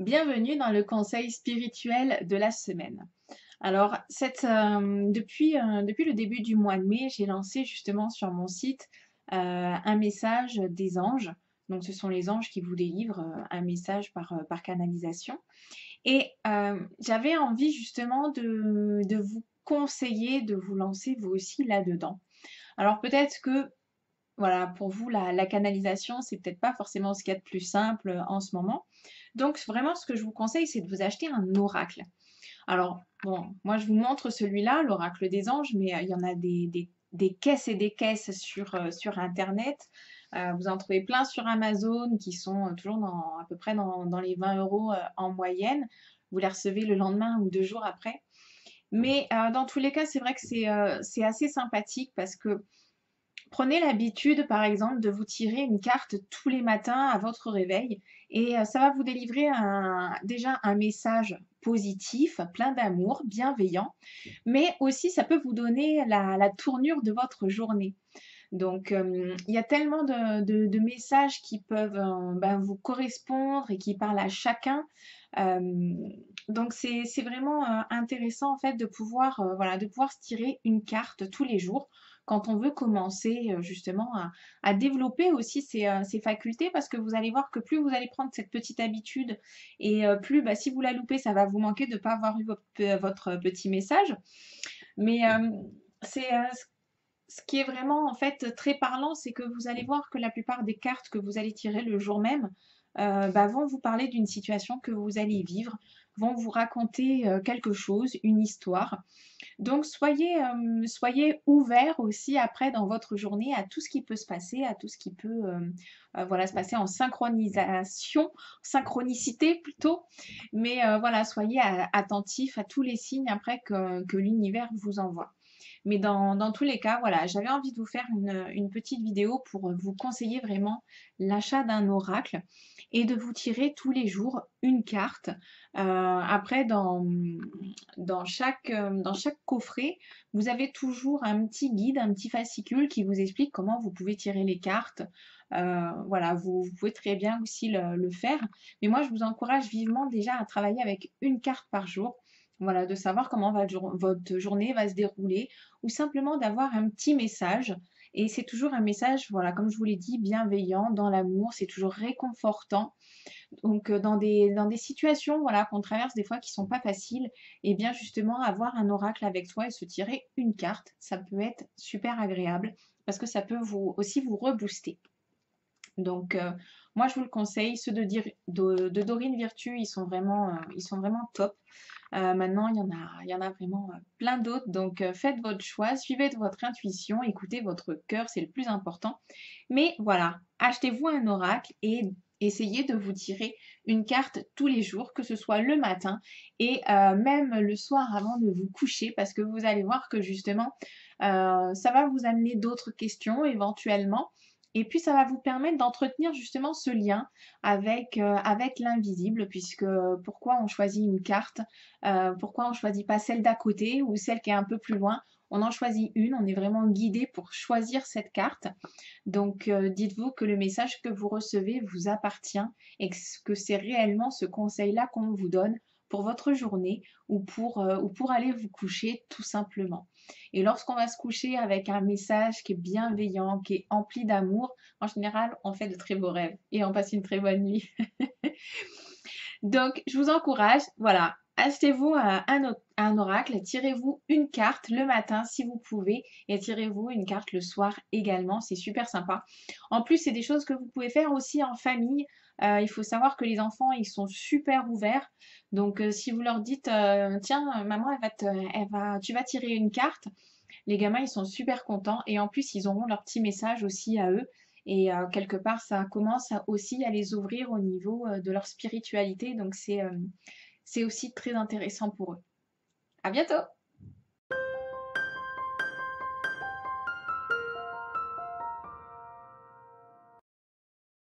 Bienvenue dans le conseil spirituel de la semaine. Alors, depuis le début du mois de mai, j'ai lancé justement sur mon site un message des anges. Donc, ce sont les anges qui vous délivrent un message par canalisation. Et j'avais envie justement de vous conseiller de vous lancer vous aussi là-dedans. Alors, peut-être que voilà, pour vous, la canalisation, c'est peut-être pas forcément ce qu'il y a de plus simple en ce moment. Donc, vraiment, ce que je vous conseille, c'est de vous acheter un oracle. Alors, bon, moi, je vous montre celui-là, l'oracle des anges, mais il y en a des caisses et des caisses sur Internet. Vous en trouvez plein sur Amazon qui sont toujours à peu près dans les 20 euros en moyenne. Vous les recevez le lendemain ou 2 jours après. Mais dans tous les cas, c'est vrai que c'est assez sympathique parce que prenez l'habitude, par exemple, de vous tirer une carte tous les matins à votre réveil et ça va vous délivrer déjà un message positif, plein d'amour, bienveillant, mais aussi ça peut vous donner la tournure de votre journée. Donc, il y a tellement de messages qui peuvent vous correspondre et qui parlent à chacun. Euh, donc, c'est vraiment intéressant en fait de pouvoir, voilà, de pouvoir se tirer une carte tous les jours quand on veut commencer justement à développer aussi ses facultés parce que vous allez voir que plus vous allez prendre cette petite habitude et plus si vous la loupez, ça va vous manquer de ne pas avoir eu votre petit message. Mais c'est ce qui est vraiment en fait très parlant, c'est que vous allez voir que la plupart des cartes que vous allez tirer le jour même vont vous parler d'une situation que vous allez vivre, vont vous raconter quelque chose, une histoire. Donc soyez ouverts aussi après dans votre journée à tout ce qui peut se passer, à tout ce qui peut voilà, se passer en synchronisation, synchronicité plutôt. Mais voilà, soyez attentifs à tous les signes après que l'univers vous envoie. Mais dans tous les cas, voilà, j'avais envie de vous faire une petite vidéo pour vous conseiller vraiment l'achat d'un oracle et de vous tirer tous les jours une carte. Après, dans chaque coffret, vous avez toujours un petit guide, un petit fascicule qui vous explique comment vous pouvez tirer les cartes. Voilà, vous pouvez très bien aussi le faire. Mais moi, je vous encourage vivement déjà à travailler avec une carte par jour. Voilà, de savoir comment votre journée va se dérouler ou simplement d'avoir un petit message. Et c'est toujours un message, voilà, comme je vous l'ai dit, bienveillant, dans l'amour, c'est toujours réconfortant. Donc, dans des situations, voilà, qu'on traverse des fois qui sont pas faciles, et bien justement, avoir un oracle avec soi et se tirer une carte, ça peut être super agréable parce que ça peut aussi vous rebooster. Donc, moi, je vous le conseille. Ceux de Dorine Virtue, ils sont vraiment top. Maintenant, il y en a vraiment plein d'autres. Donc, faites votre choix, suivez votre intuition, écoutez votre cœur, c'est le plus important. Mais voilà, achetez-vous un oracle et essayez de vous tirer une carte tous les jours, que ce soit le matin et même le soir avant de vous coucher, parce que vous allez voir que justement, ça va vous amener d'autres questions éventuellement. Et puis, ça va vous permettre d'entretenir justement ce lien avec l'invisible, puisque pourquoi on choisit une carte pourquoi on ne choisit pas celle d'à côté ou celle qui est un peu plus loin? On en choisit une, on est vraiment guidé pour choisir cette carte. Donc, dites-vous que le message que vous recevez vous appartient et que c'est réellement ce conseil-là qu'on vous donne pour votre journée ou pour aller vous coucher tout simplement. Et lorsqu'on va se coucher avec un message qui est bienveillant, qui est empli d'amour, en général, on fait de très beaux rêves et on passe une très bonne nuit. Donc, je vous encourage, voilà, achetez-vous un oracle, tirez-vous une carte le matin si vous pouvez et tirez-vous une carte le soir également, c'est super sympa. En plus, c'est des choses que vous pouvez faire aussi en famille. Il faut savoir que les enfants, ils sont super ouverts. Donc, si vous leur dites, tiens, maman, tu vas tirer une carte, les gamins, ils sont super contents et en plus, ils auront leur petit message aussi à eux. Et quelque part, ça commence aussi à les ouvrir au niveau de leur spiritualité. Donc, c'est aussi très intéressant pour eux. À bientôt!